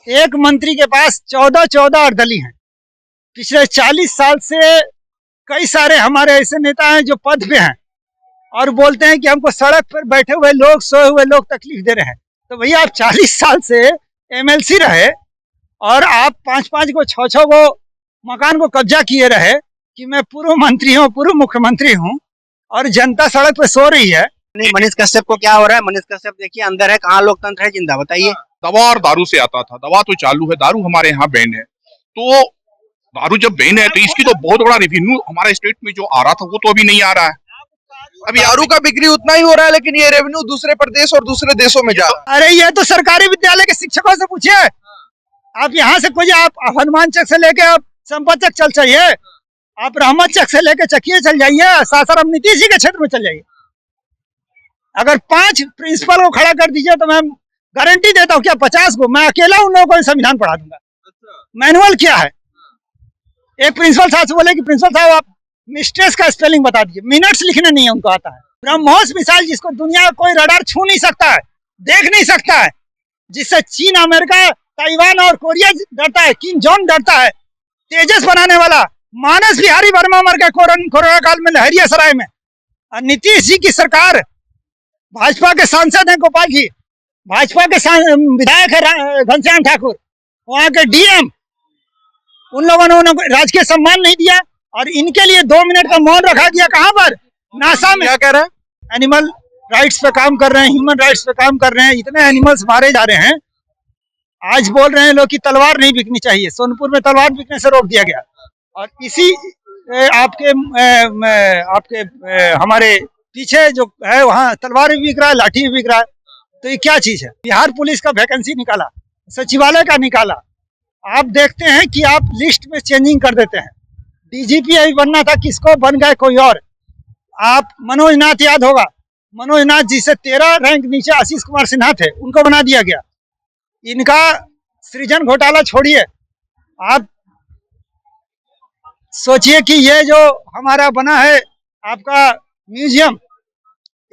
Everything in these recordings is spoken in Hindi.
एक मंत्री के पास 14 अर्दली हैं। पिछले 40 साल से कई सारे हमारे ऐसे नेता हैं जो पद पे हैं और बोलते हैं कि हमको सड़क पर बैठे हुए लोग, सोए हुए लोग तकलीफ दे रहे हैं। तो भैया आप 40 साल से एमएलसी रहे और आप 5-5 को 6-6 को मकान को कब्जा किए रहे कि मैं पूर्व मंत्री हूँ, पूर्व मुख्यमंत्री हूँ और जनता सड़क पे सो रही है। मनीष कश्यप को क्या हो रहा है? मनीष कश्यप देखिए अंदर है, कहाँ लोकतंत्र है जिंदा, बताइए। दवा और दारू से आता था, दवा तो चालू है, दारू हमारे यहाँ बैन है। तो दारू जब बैन है तो इसकी तो बहुत बड़ा रेवेन्यू हमारे स्टेट में जो आ रहा था वो तो अभी नहीं आ रहा है। अभी दारू का बिक्री उतना ही हो रहा है, लेकिन ये रेवेन्यू दूसरे प्रदेश और दूसरे देशों में जा रहा है। अरे ये तो सरकारी विद्यालय के शिक्षकों से पूछिए। आप यहाँ से खोजिए, आप हनुमान चक से लेके आप संपत चक चल जाइए, आप रहमत चक से लेके चकिए चल जाइए, सासाराम नीतीश जी के क्षेत्र में चल जाइए। अगर 5 प्रिंसिपल को खड़ा कर दीजिए तो मैं गारंटी देता हूँ, क्या 50 को मैं अकेला उन लोगों को संविधान पढ़ा दूंगा। मैनुअल क्या है? एक प्रिंसिपल साहब से बोले कि प्रिंसिपल साहब आप मिस्ट्रेस का स्पेलिंग बता दीजिए, मिनट्स लिखने नहीं उनको आता है। ब्रह्मोस मिसाइल जिसको दुनिया का कोई रडार छू नहीं सकता है, देख नहीं सकता है, जिससे चीन, अमेरिका, ताइवान और कोरिया डरता है, किम जोंग डरता है, तेजस बनाने वाला मानस बिहारी वर्मा मर गए कोरोना काल में लहरियासराय में। और नीतीश जी की सरकार, भाजपा के सांसद हैं गोपाल जी, भाजपा के विधायक है घनश्याम ठाकुर, वहां के डीएम, उन लोगों ने उन्हें राजकीय सम्मान नहीं दिया और इनके लिए 2 मिनट का मौन रखा गया। कहां पर? नासा में। क्या कह रहे हैं? एनिमल राइट्स पे काम कर रहे हैं, ह्यूमन राइट्स पे काम कर रहे हैं, इतने एनिमल्स मारे जा रहे हैं। आज बोल रहे हैं लोग कि तलवार नहीं बिकनी चाहिए, सोनपुर में तलवार बिकने से रोक दिया गया। और इसी आपके हमारे पीछे जो है वहाँ तलवार भी बिक रहा है, लाठी भी बिक रहा है। तो ये क्या चीज है? बिहार पुलिस का वैकेंसी निकाला, सचिवालय का निकाला, आप देखते हैं कि आप लिस्ट में चेंजिंग कर देते हैं। डीजीपी अभी बनना था, किसको बन गए कोई और। आप मनोज नाथ याद होगा, मनोज नाथ जी से 13 रैंक नीचे आशीष कुमार सिन्हा थे, उनको बना दिया गया। इनका सृजन घोटाला छोड़िए, आप सोचिए कि ये जो हमारा बना है आपका म्यूजियम,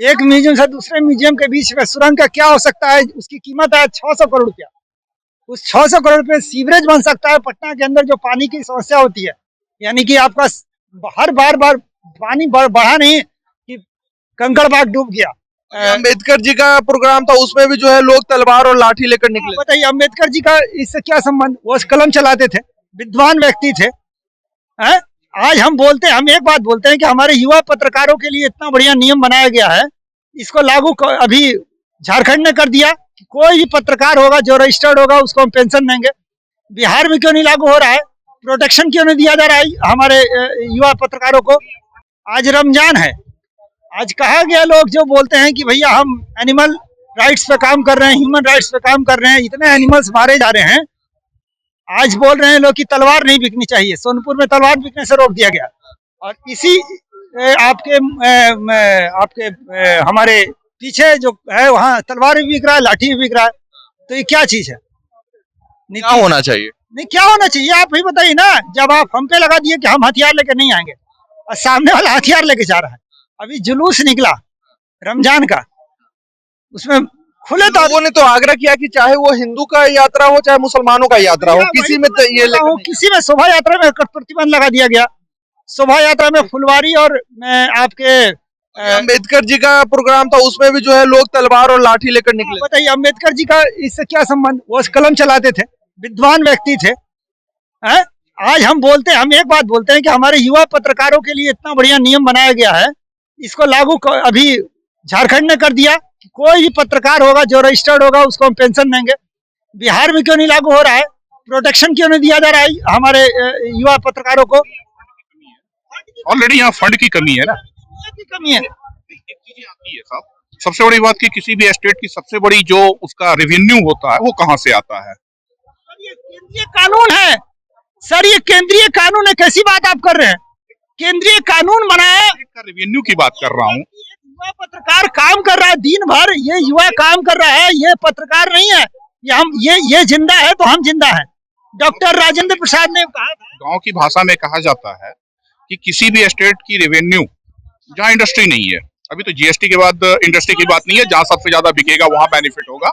एक म्यूजियम से दूसरे म्यूजियम के बीच में सुरंग का क्या हो सकता है? उसकी कीमत है 600 करोड़ रुपया। उस 600 करोड़ रुपये सीवरेज बन सकता है पटना के अंदर, जो पानी की समस्या होती है। यानी कि आपका हर बार पानी बढ़ा नहीं कि कंकड़ बाग डूब गया। अम्बेडकर जी का प्रोग्राम था, उसमें भी जो है लोग तलवार और लाठी लेकर निकले। बताइए अम्बेडकर जी का इससे क्या संबंध? वो कलम चलाते थे, विद्वान व्यक्ति थे। आज हम एक बात बोलते हैं कि हमारे युवा पत्रकारों के लिए इतना बढ़िया नियम बनाया गया है, इसको लागू अभी झारखंड ने कर दिया कि कोई भी पत्रकार होगा जो रजिस्टर्ड होगा उसको हम पेंशन देंगे। बिहार में क्यों नहीं लागू हो रहा है? प्रोटेक्शन क्यों नहीं दिया जा रहा है हमारे युवा पत्रकारों को? आज रमजान है, आज कहा गया, लोग जो बोलते हैं कि भैया हम एनिमल राइट्स पे काम कर रहे हैं, ह्यूमन राइट्स पे काम कर रहे हैं, इतने एनिमल्स मारे जा रहे हैं। आज बोल रहे हैं लोग कि तलवार नहीं बिकनी चाहिए, सोनपुर में तलवार बिकने से रोक दिया गया। और इसी आपके हमारे पीछे जो है वहाँ तलवार भी बिक रहा है, लाठी भी बिक रहा है। तो ये क्या चीज है? क्या होना चाहिए? नहीं, क्या होना चाहिए आप ही बताइए ना। जब आप हम पे लगा दिए कि हम हथियार लेके नहीं आएंगे और सामने वाला हथियार लेके जा रहा है। अभी जुलूस निकला रमजान का, उसमें खुले लोगों ने तो आग्रह किया कि चाहे वो हिंदू का यात्रा हो चाहे मुसलमानों का यात्रा हो, किसी में किसी में शोभा यात्रा में प्रतिबंध लगा दिया गया। शोभा यात्रा में फुलवारी और आपके अम्बेडकर जी का प्रोग्राम था, उसमें भी जो है लोग तलवार और लाठी लेकर निकले। बताइए अम्बेडकर जी का इससे क्या संबंध? वो कलम चलाते थे, विद्वान व्यक्ति थे। आज हम एक बात बोलते हैं कि हमारे युवा पत्रकारों के लिए इतना बढ़िया नियम बनाया गया है, इसको लागू अभी झारखंड ने कर दिया कि कोई भी पत्रकार होगा जो रजिस्टर्ड होगा उसको हम पेंशन देंगे। बिहार में क्यों नहीं लागू हो रहा है? प्रोटेक्शन क्यों नहीं दिया जा रहा है हमारे युवा पत्रकारों को? ऑलरेडी यहाँ फंड की कमी है ना, कमी है। आती है साहब, सबसे बड़ी बात कि किसी भी स्टेट की सबसे बड़ी जो उसका रेवेन्यू होता है वो कहाँ से आता है? ये केंद्रीय कानून है सर, ये केंद्रीय कानून है। कैसी बात आप कर रहे हैं? केंद्रीय कानून बनाया, रेवेन्यू की बात कर रहा हूँ। युवा पत्रकार काम कर रहा है दिन भर, ये युवा काम कर रहा है, ये पत्रकार नहीं है। ये जिंदा है तो हम जिंदा हैं। डॉक्टर राजेंद्र प्रसाद ने कहा था, गांव की भाषा में कहा जाता है कि किसी भी स्टेट की रेवेन्यू जहाँ इंडस्ट्री नहीं है, अभी तो जीएसटी के बाद इंडस्ट्री की बात नहीं है, जहाँ सबसे ज्यादा बिकेगा वहाँ बेनिफिट होगा,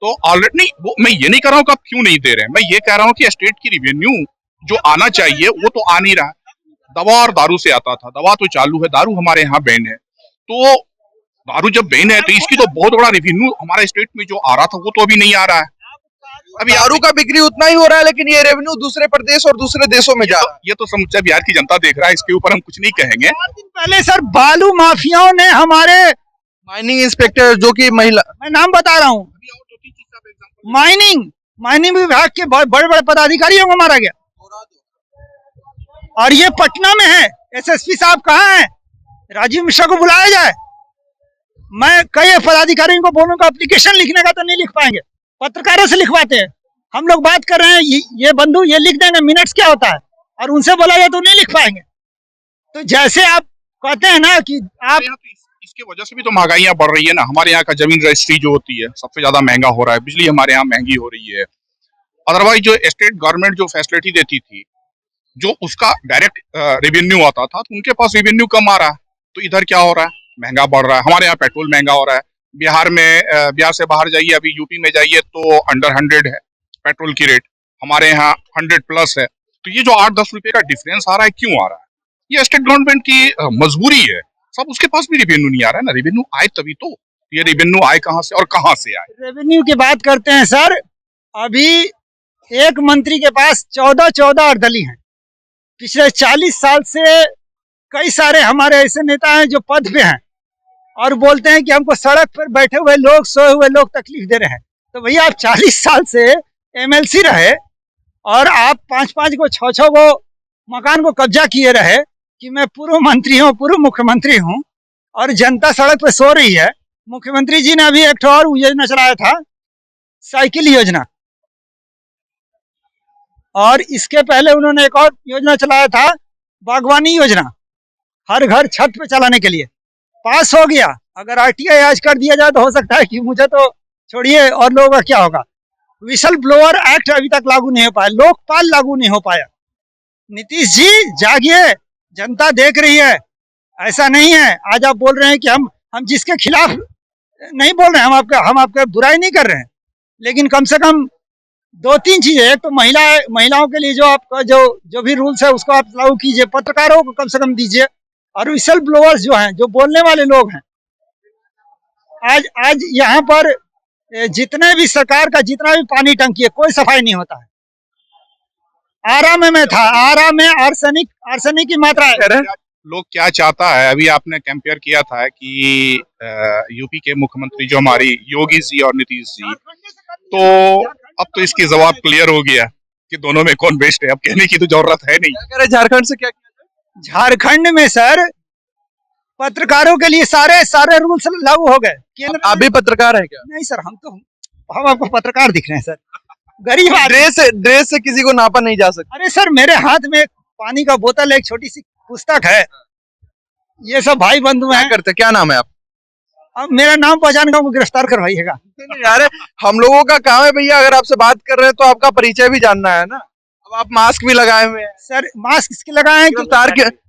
तो ऑलरेडी नहीं, वो मैं ये नहीं कह रहा हूँ कि आप क्यों नहीं दे रहे हैं, मैं ये कह रहा हूँ कि स्टेट की रिवेन्यू जो आना चाहिए वो तो आ नहीं रहा है। दवा और दारू से आता था, दवा तो चालू है, दारू हमारे यहाँ बैन है। तो दारू जब बैन है तो इसकी तो बहुत बड़ा रेवेन्यू हमारे स्टेट में जो आ रहा था वो तो अभी नहीं आ रहा है। अभी दारू का बिक्री उतना ही हो रहा है, लेकिन ये रेवेन्यू दूसरे प्रदेश और दूसरे देशों में जा रहा है। ये तो समूचा बिहार की जनता देख रहा है, इसके ऊपर हम कुछ नहीं कहेंगे। 4 दिन पहले सर बालू माफियाओं ने हमारे, माइनिंग इंस्पेक्टर जो कि महिला, मैं नाम बता रहा हूँ, माइनिंग विभाग के बड़े बड़े पदाधिकारियों को मारा गया। और ये पटना में है। एसएसपी साहब कहाँ हैं? राजीव मिश्रा को बुलाया जाए। मैं कई पदाधिकारियों को बोलूंगा एप्लीकेशन लिखने का तो नहीं लिख पाएंगे, पत्रकारों से लिखवाते हैं। हम लोग बात कर रहे हैं, ये बंधु ये लिख देंगे, मिनट्स क्या होता है, और उनसे बोला जाए तो नहीं लिख पाएंगे। तो जैसे आप कहते हैं ना कि आप, इसके वजह से भी तो महंगाइयां बढ़ रही है ना। हमारे यहाँ का जमीन रजिस्ट्री जो होती है सबसे ज्यादा महंगा हो रहा है, बिजली हमारे यहाँ महंगी हो रही है। अदरवाइज जो स्टेट गवर्नमेंट जो फैसिलिटी देती थी, जो उसका डायरेक्ट रेवेन्यू आता था, तो उनके पास रेवेन्यू कम आ रहा है। तो इधर क्या हो रहा है, महंगा बढ़ रहा है। हमारे यहाँ पेट्रोल महंगा हो रहा है। बिहार में बिहार से बाहर जाइए, अभी यूपी में जाइए तो अंडर 100 है पेट्रोल की रेट, हमारे यहाँ 100+ है। तो ये जो 8-10 रुपए का डिफरेंस आ रहा है, क्यों आ रहा है? ये स्टेट गवर्नमेंट की मजबूरी है। सब उसके पास भी रेवेन्यू नहीं आ रहा है ना, रेवेन्यू आए तभी तो। ये रेवेन्यू आए कहाँ से और कहाँ से आए? रेवेन्यू की बात करते हैं सर, अभी एक मंत्री के पास 14 अर्दली हैं। पिछले 40 साल से कई सारे हमारे ऐसे नेता हैं जो पद पे हैं और बोलते हैं कि हमको सड़क पर बैठे हुए लोग, सोए हुए लोग तकलीफ दे रहे हैं। तो भैया आप 40 साल से एमएलसी रहे और आप 5-5 को 6-6 को मकान को कब्जा किए रहे कि मैं पूर्व मंत्री हूँ, पूर्व मुख्यमंत्री हूँ, और जनता सड़क पर सो रही है। मुख्यमंत्री जी ने अभी एक और योजना चलाया था, साइकिल योजना, और इसके पहले उन्होंने एक और योजना चलाया था, बागवानी योजना, हर घर छत पे चलाने के लिए। पास हो गया। अगर आरटीआई आज कर दिया जाए तो हो सकता है कि, मुझे तो छोड़िए और लोगों का क्या होगा। विसल ब्लोअर एक्ट अभी तक लागू नहीं हो पाया, लोकपाल लागू नहीं हो पाया। नीतीश जी जागिए, जनता देख रही है। ऐसा नहीं है आज आप बोल रहे हैं कि हम जिसके खिलाफ नहीं बोल रहे हैं, हम आपका बुराई नहीं कर रहे हैं, लेकिन कम से कम 2-3 चीजें, एक तो महिलाओं के लिए जो आपका जो भी रूल्स है उसको आप लागू कीजिए, पत्रकारों को कम से कम दीजिए, और विसल ब्लोअर्स जो हैं, जो बोलने वाले लोग हैं, आज यहाँ पर जितने भी सरकार का जितना भी पानी टंकी है, कोई सफाई नहीं होता है। आरा में था, आरा में आर्सेनिक की मात्रा है। लोग क्या चाहता है, अभी आपने कंपेयर किया था कि यूपी के मुख्यमंत्री जो हमारी योगी जी और नीतीश जी, तो अब तो इसकी जवाब क्लियर हो गया कि दोनों में कौन बेस्ट है। अब कहने की तो जरूरत है नहीं। क्या कह रहे झारखंड से, क्या किया? झारखंड में सर पत्रकारों के लिए सारे रूल्स लागू हो गए। आप भी पत्रकार है क्या? नहीं सर, हम आपको पत्रकार दिख रहे हैं सर, गरीब ड्रेस से किसी को नापा नहीं जा सकता। अरे सर, मेरे हाथ में पानी का बोतल, एक छोटी सी पुस्तक है, ये सब भाई बंधु हैं। करते, क्या नाम है आप? अब मेरा नाम पहचान का गिरफ्तार करवाइएगा। यार हम लोगों का काम है भैया, अगर आपसे बात कर रहे हैं तो आपका परिचय भी जानना है ना। अब आप मास्क भी लगाए हुए हैं। सर मास्क किसके लगाए हैं?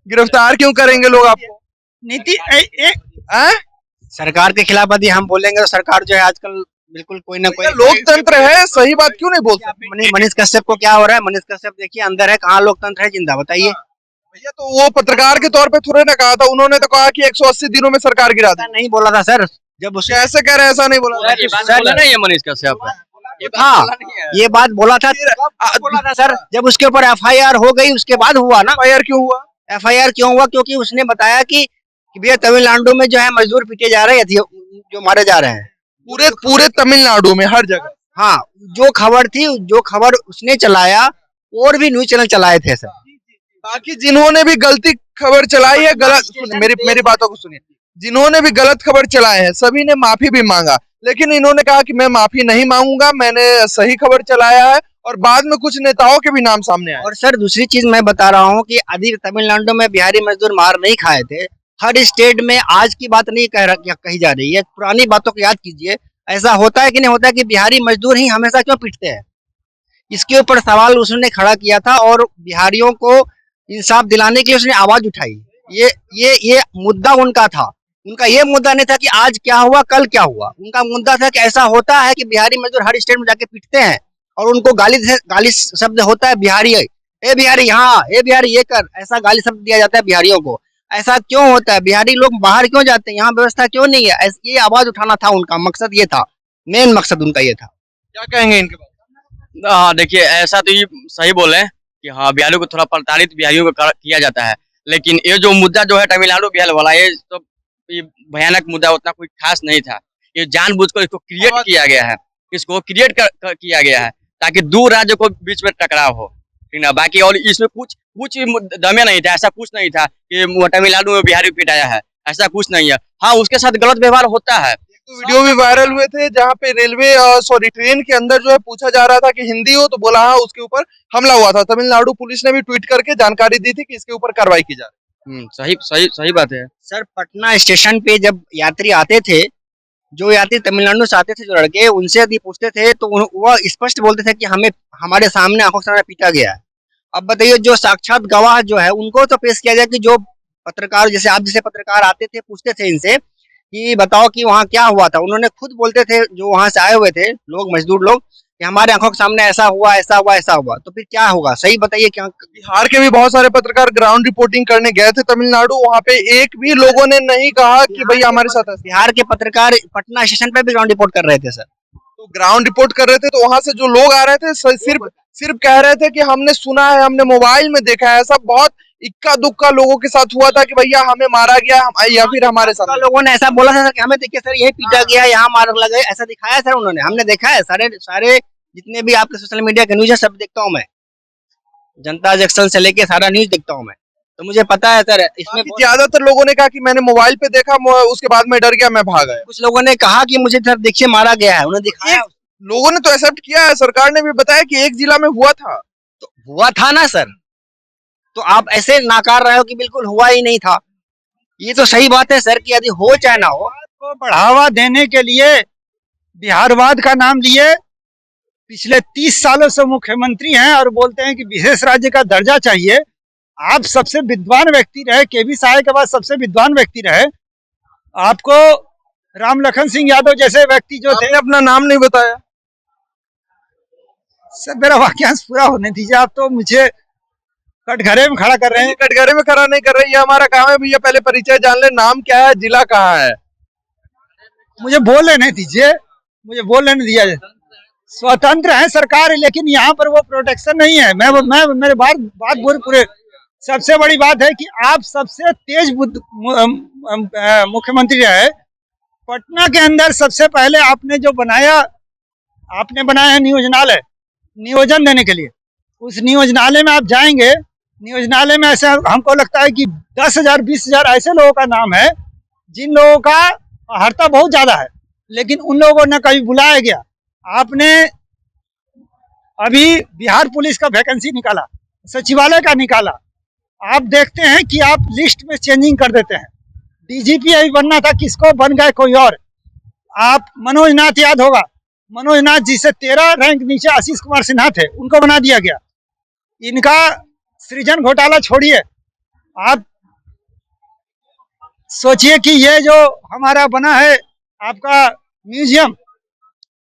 गिरफ्तार क्यों करेंगे लोग आपको? नीति सरकार के खिलाफ यदि हम बोलेंगे तो सरकार जो है आजकल बिल्कुल कोई ना कोई, लोकतंत्र है, सही बात क्यों नहीं बोल सकते? मनीष कश्यप को क्या हो रहा है? मनीष कश्यप देखिए अंदर है, कहाँ लोकतंत्र है जिंदा, बताइए भैया। तो वो पत्रकार के तौर पे थोड़े ना कहा था, उन्होंने तो कहा कि 180 दिनों में सरकार गिरा दी। नहीं बोला था सर, जब उसे कैसे कह रहे हैं, ऐसा नहीं बोला नहीं है मनीष कश्यप। हाँ, ये बात बोला था सर, जब उसके ऊपर FIR हो गई उसके बाद हुआ ना। FIR क्यों हुआ? FIR क्यों हुआ? क्योंकि उसने बताया कि भैया तमिलनाडु में जो है मजदूर पीटे जा रहे हैं, जो मारे जा रहे हैं पूरे तमिलनाडु में हर जगह। हाँ, जो खबर थी, जो खबर उसने चलाया, और भी न्यूज चैनल चलाए थे सर। बाकी जिन्होंने भी गलती खबर चलाई है, गलत, मेरी बातों को सुनिए, जिन्होंने भी गलत खबर चलाए हैं सभी ने माफी भी मांगा, लेकिन इन्होंने कहा कि मैं माफी नहीं मांगूंगा, मैंने सही खबर चलाया है, और बाद में कुछ नेताओं के भी नाम सामने आए। और सर दूसरी चीज मैं बता रहा हूँ कि यदि तमिलनाडु में बिहारी मजदूर मार नहीं खाए थे, हर स्टेट में आज की बात नहीं कही जा रही है, पुरानी बातों को याद कीजिए। ऐसा होता है कि नहीं होता है कि बिहारी मजदूर ही हमेशा क्यों पीटते हैं? इसके ऊपर सवाल उसने खड़ा किया था और बिहारियों को इंसाफ दिलाने के लिए उसने आवाज उठाई। ये मुद्दा उनका था उनका ये मुद्दा नहीं था कि आज क्या हुआ कल क्या हुआ, उनका मुद्दा था कि ऐसा होता है कि बिहारी मजदूर हर स्टेट में जाके पीटते हैं और उनको गाली शब्द होता है बिहारी, ए बिहारी यहाँ, ए बिहारी ये कर, ऐसा गाली शब्द दिया जाता है बिहारियों को। ऐसा क्यों होता है? बिहारी लोग बाहर क्यों जाते हैं? यहाँ व्यवस्था क्यों नहीं है? ये आवाज उठाना था उनका मकसद, ये था मेन मकसद उनका ये था। क्या कहेंगे इनके बारे हाँ देखिए, ऐसा तो ये सही बोले कि हाँ बिहारियों को थोड़ा प्रताड़ित बिहारियों को किया जाता है, लेकिन ये जो मुद्दा जो है तमिलनाडु बिहार वाला, ये भयानक मुद्दा उतना कोई खास नहीं था। ये जानबूझकर इसको क्रिएट किया गया है, इसको क्रिएट किया गया है ताकि दो राज्यों को बीच में टकराव हो, ठीक ना। बाकी और इसमें कुछ दमे नहीं था, ऐसा कुछ नहीं था कि तमिलनाडु में बिहारी पिटाया है, ऐसा कुछ नहीं है। हाँ उसके साथ गलत व्यवहार होता है। तो वीडियो भी वायरल हुए थे जहाँ पे ट्रेन के अंदर जो है पूछा जा रहा था कि हिंदी हो, तो बोला हाँ, उसके ऊपर हमला हुआ था। तमिलनाडु पुलिस ने भी ट्वीट करके जानकारी दी थी कि इसके ऊपर कार्रवाई की जा रही है। सही बात है सर। पटना स्टेशन पे जब यात्री आते थे, जो यात्री तमिलनाडु से आते थे, जो लड़के, उनसे यदि पूछते थे तो वह स्पष्ट बोलते थे कि हमें हमारे सामने आंखों के सामने पीटा गया है। अब बताइए, जो साक्षात गवाह जो है उनको तो पेश किया जाए कि जो पत्रकार, जैसे आप जैसे पत्रकार आते थे, पूछते थे इनसे कि बताओ कि वहाँ क्या हुआ था, उन्होंने खुद बोलते थे, जो वहां से आए हुए थे लोग, मजदूर लोग, कि हमारे आंखों के सामने ऐसा हुआ ऐसा हुआ ऐसा हुआ। तो फिर क्या होगा? सही बताइए। क्या बिहार के भी बहुत सारे पत्रकार ग्राउंड रिपोर्टिंग करने गए थे तमिलनाडु, वहाँ पे एक भी लोगों ने नहीं कहा कि भैया हमारे साथ ऐसा। बिहार के पत्रकार पटना स्टेशन पे भी ग्राउंड रिपोर्ट कर रहे थे सर। तो ग्राउंड रिपोर्ट कर रहे थे, तो वहां से जो लोग आ रहे थे सिर्फ कह रहे थे कि हमने सुना है, हमने मोबाइल में देखा है। ऐसा बहुत इक्का दुक्का लोगों के साथ हुआ था कि भैया हमें मारा गया, या फिर हमारे साथ लोगों ने ऐसा बोला था कि हमें देखिए सर ये पीटा गया, यहाँ मार लगे, ऐसा दिखाया सर उन्होंने। हमने देखा है, सारे जितने भी आपके सोशल मीडिया के न्यूज है सब देखता हूँ मैं, जनता जंक्शन से लेके सारा न्यूज देखता हूँ मैं, तो मुझे पता है सर। इसमें ज्यादातर लोगों ने कहा कि मैंने मोबाइल पे देखा, उसके बाद में डर गया, मैं भाग गया। कुछ लोगों ने कहा कि मुझे सर देखिए मारा गया है, उन्हें दिखाया। लोगों ने तो एक्सेप्ट किया है, सरकार ने भी बताया कि एक जिला में हुआ था। तो हुआ था ना सर, तो आप ऐसे नाकार रहे हो कि बिल्कुल हुआ ही नहीं था। ये तो सही बात है सर कि यदि हो चाहे ना हो, को बढ़ावा देने के लिए बिहारवाद का नाम लिए पिछले 30 सालों से मुख्यमंत्री हैं और बोलते हैं कि विशेष राज्य का दर्जा चाहिए। आप सबसे विद्वान व्यक्ति रहे, केवी साहे के बाद सबसे विद्वान व्यक्ति रहे, आपको राम लखन सिंह यादव जैसे व्यक्ति जो थे। अपना नाम नहीं बताया सर, मेरा वाक्यांश पूरा होने दीजिए। आप तो मुझे कटघरे में खड़ा कर रहे हैं। कटघरे में खड़ा नहीं कर रहे, ये हमारा काम है भैया। पहले परिचय जान ले, नाम क्या है, जिला कहाँ है। मुझे बोल लेने दीजिए, मुझे बोल लेने दिया जाए। स्वतंत्र है सरकार, लेकिन यहाँ पर वो प्रोटेक्शन नहीं है। मैं मेरे बात पूरे। सबसे बड़ी बात है कि आप सबसे तेज मुख्यमंत्री रहे। पटना के अंदर सबसे पहले आपने बनाया है नियोजन देने के लिए। उस नियोजनालय में आप जाएंगे, नियोजनालय में ऐसे हमको लगता है कि 10,000 20,000 ऐसे लोगों का नाम है जिन लोगों का अर्हता बहुत ज्यादा है, लेकिन उन लोगों को न कभी बुलाया गया। आपने अभी बिहार पुलिस का वैकेंसी निकाला, सचिवालय का निकाला, आप देखते हैं कि आप लिस्ट में चेंजिंग कर देते हैं। डीजीपी अभी बनना था, किसको बन गए कोई और। आप मनोज नाथ, याद होगा मनोज नाथ जी से 13 रैंक नीचे आशीष कुमार सिन्हा थे, उनको बना दिया गया। इनका सृजन घोटाला छोड़िए, आप सोचिए कि ये जो हमारा बना है आपका म्यूजियम,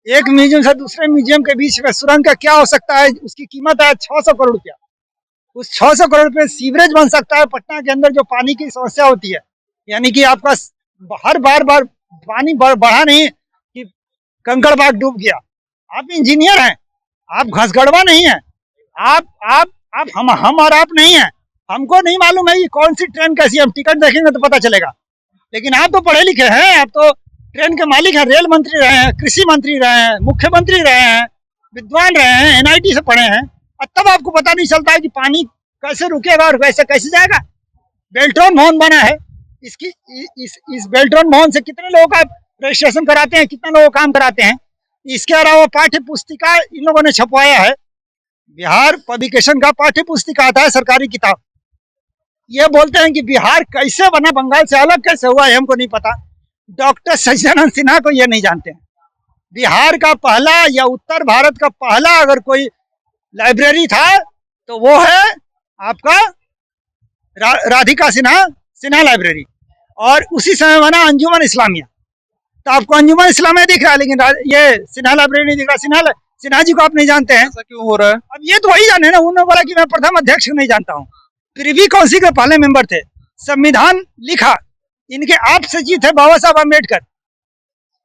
एक म्यूजियम से दूसरे म्यूजियम के बीच में सुरंग का क्या हो सकता है? उसकी कीमत है 600 करोड़ रुपया। उस 600 करोड़ रुपये सीवरेज बन सकता है पटना के अंदर, जो पानी की समस्या होती है। यानी कि आपका हर बार पानी बढ़ा नहीं कि कंकड़ बाग डूब गया। आप इंजीनियर हैं, आप घसगड़वा नहीं है। आप हम और आप नहीं है। हमको नहीं मालूम है कि कौन सी ट्रेन कैसी है, हम टिकट देखेंगे तो पता चलेगा। लेकिन आप तो पढ़े लिखे हैं, आप तो ट्रेन के मालिक हैं, रेल मंत्री रहे हैं, कृषि मंत्री रहे हैं, मुख्यमंत्री रहे हैं, विद्वान रहे हैं, एनआईटी से पढ़े हैं, और तब आपको पता नहीं चलता है कि पानी कैसे रुकेगा और कैसे जाएगा। बेल्ट्रॉन भवन बना है, इस बेल्ट्रॉन भवन से कितने लोगों का रजिस्ट्रेशन कराते हैं, कितने लोगों काम कराते हैं। इसके अलावा पाठ्य पुस्तिका इन लोगों ने छपवाया है, बिहार पब्लिकेशन का पाठ्य पुस्तिका आता है, सरकारी किताब। ये बोलते हैं कि बिहार कैसे बना, बंगाल से अलग कैसे हुआ, है हमको नहीं पता। डॉक्टर सच्चिदानंद सिन्हा को ये नहीं जानते हैं। बिहार का पहला या उत्तर भारत का पहला अगर कोई लाइब्रेरी था तो वो है आपका राधिका सिन्हा लाइब्रेरी। और उसी समय बना अंजुमन इस्लामिया। तो आपको अंजुमन इस्लामिया दिख रहा है, लेकिन ये सिन्हा लाइब्रेरी नहीं दिख रहा। सिन्हा जी को आप नहीं जानते हैं, ऐसा क्यों हो रहा है? अब ये तो वही जाने ना। उन्होंने बोला कि मैं प्रथम अध्यक्ष नहीं जानता हूँ, प्रिवी काउंसिल के पहले मेंबर थे, संविधान लिखा, इनके आप से जीत है बाबा साहब अम्बेडकर,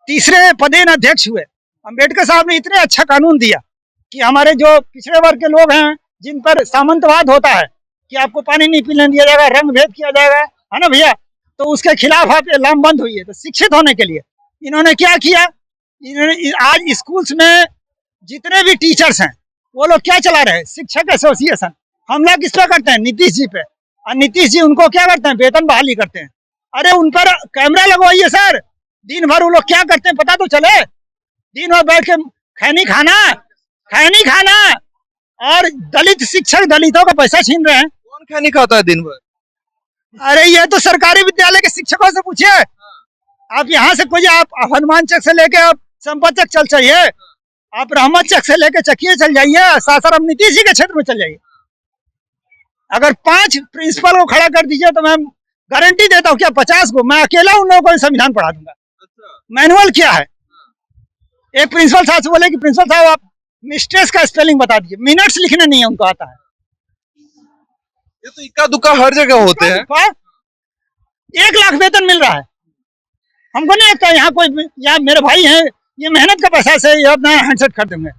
तीसरे पदेन अध्यक्ष हुए। अम्बेडकर साहब ने इतने अच्छा कानून दिया कि हमारे जो पिछड़े वर्ग के लोग हैं जिन पर सामंतवाद होता है कि आपको पानी नहीं पीने दिया जाएगा, रंग भेद किया जाएगा, है ना भैया, तो उसके खिलाफ आप लामबंद हुई है। तो शिक्षित होने के लिए इन्होंने क्या किया, इन्होंने आज स्कूल्स में जितने भी टीचर्स हैं वो लोग क्या चला रहे हैं, शिक्षक एसोसिएशन। हमला किस पे करते हैं, नीतीश जी पे, और नीतीश जी उनको क्या करते हैं, वेतन बहाली करते हैं। अरे उन पर कैमरा लगवाइए सर, दिन भर वो लोग क्या करते हैं पता तो चले। दिन भर बैठ के खैनी खाना और दलित शिक्षक दलितों का पैसा छीन रहे हैं। कौन खैनी खाता है दिन भर? अरे ये तो सरकारी विद्यालय के शिक्षकों से पूछिए। आप यहाँ से कोई आप हनुमान चक से लेके आप संपत चक चल जाइए, आप रहमत चक से लेके चकिए चल जाइए, सासाराम नीतीश जी के क्षेत्र में चल जाइए। अगर 5 प्रिंसिपल को खड़ा कर दीजिए तो मैं गारंटी देता हूँ, क्या 50 को मैं अकेला उन लोगों को संविधान पढ़ा दूंगा। मैनुअल क्या है, एक प्रिंसिपल साहब से बोले कि प्रिंसिपल साहब आप मिस्ट्रेस का स्पेलिंग बता दीजिए, मिनट्स लिखने नहीं है उनको आता है। ये तो इक्का दुक्का हर जगह होते हैं। 1 लाख वेतन मिल रहा है, हमको नहीं लगता यहाँ कोई, यहाँ मेरे भाई हैं, ये मेहनत का पैसा से ये अपना हैंडसेट खरीदते होंगे,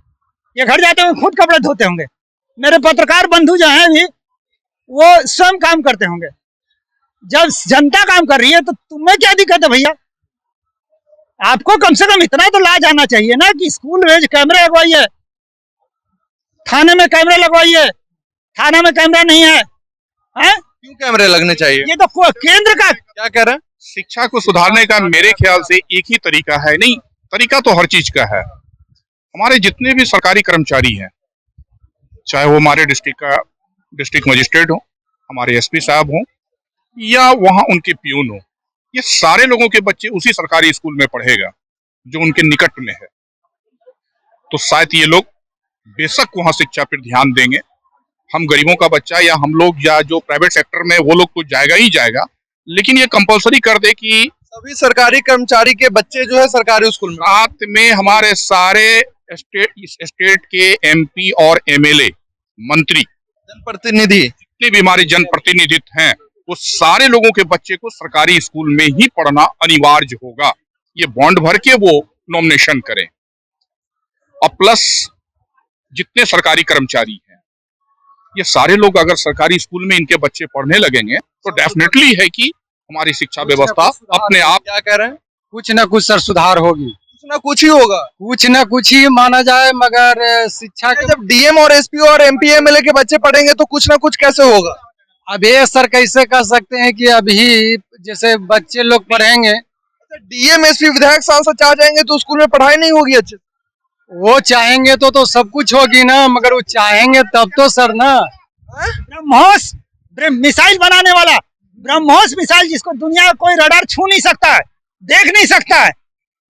ये घर जाते होंगे खुद कपड़े धोते होंगे। मेरे पत्रकार बंधु जो हैं भी वो स्वयं काम करते होंगे। जब जनता काम कर रही है तो तुम्हें क्या दिक्कत है भैया? आपको कम से कम इतना तो लाज आना चाहिए ना कि स्कूल में कैमरे लगवाइए, थाने में कैमरे लगवाइए, थाना में कैमरा नहीं है, हैं? क्यों कैमरे लगने चाहिए? ये तो केंद्र का क्या कह रहे हैं? शिक्षा को सुधारने का मेरे ख्याल से एक ही तरीका है, नहीं तरीका तो हर चीज का है। हमारे जितने भी सरकारी कर्मचारी हैं, चाहे वो हमारे डिस्ट्रिक्ट मजिस्ट्रेट हो, हमारे एसपी साहब हो, या वहां उनके प्यून हो, ये सारे लोगों के बच्चे उसी सरकारी स्कूल में पढ़ेगा जो उनके निकट में है। तो शायद ये लोग बेशक वहां शिक्षा पर ध्यान देंगे। हम गरीबों का बच्चा या हम लोग या जो प्राइवेट सेक्टर में वो लोग तो जाएगा ही जाएगा, लेकिन ये कंपलसरी कर दे कि सभी सरकारी कर्मचारी के बच्चे जो है सरकारी स्कूल में। साथ में हमारे सारे स्टेट के एमपी और एमएलए, मंत्री, जनप्रतिनिधि, जितने भी हमारे जनप्रतिनिधित्व हैं, वो सारे लोगों के बच्चे को सरकारी स्कूल में ही पढ़ना अनिवार्य होगा। ये बॉन्ड भर के वो नॉमिनेशन करें। और प्लस जितने सरकारी कर्मचारी हैं, ये सारे लोग अगर सरकारी स्कूल में इनके बच्चे पढ़ने लगेंगे तो डेफिनेटली है कि हमारी शिक्षा व्यवस्था अपने आप। क्या कह रहे हैं? कुछ न कुछ सर सुधार होगी, कुछ ना कुछ ही होगा। कुछ न कुछ ही माना जाए, मगर शिक्षा के जब डीएम और एसपी और एमपी एमएलए के बच्चे पढ़ेंगे तो कुछ ना कुछ कैसे होगा? अब ये सर कैसे कह सकते हैं कि अभी जैसे बच्चे लोग पढ़ेंगे, डीएम एसपी विधायक सांसद चाह जाएंगे तो स्कूल में पढ़ाई नहीं होगी अच्छे? वो चाहेंगे तो सब कुछ होगी ना, मगर वो चाहेंगे तब तो सर ना। ब्रह्मोस मिसाइल बनाने वाला, ब्रह्मोस मिसाइल जिसको दुनिया का कोई रडार छू नहीं सकता है, देख नहीं सकता है,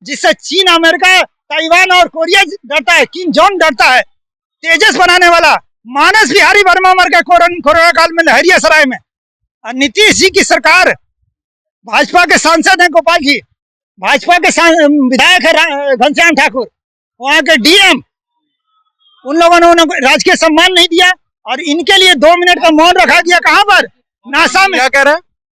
जिससे चीन, अमेरिका, ताइवान और कोरिया डरता है, किम जोंग डरता है, तेजस बनाने वाला मानस बिहारी वर्मा मर गए कोरोना काल में लहरियासराय में। और नीतीश जी की सरकार, भाजपा के सांसद हैं गोपाल जी, भाजपा के विधायक है घनश्याम ठाकुर, वहां के डीएम, उन लोगों ने उन्हें राजकीय सम्मान नहीं दिया और इनके लिए 2 मिनट का मौन रखा गया। कहां पर? नासा में। क्या कह रहे हैं?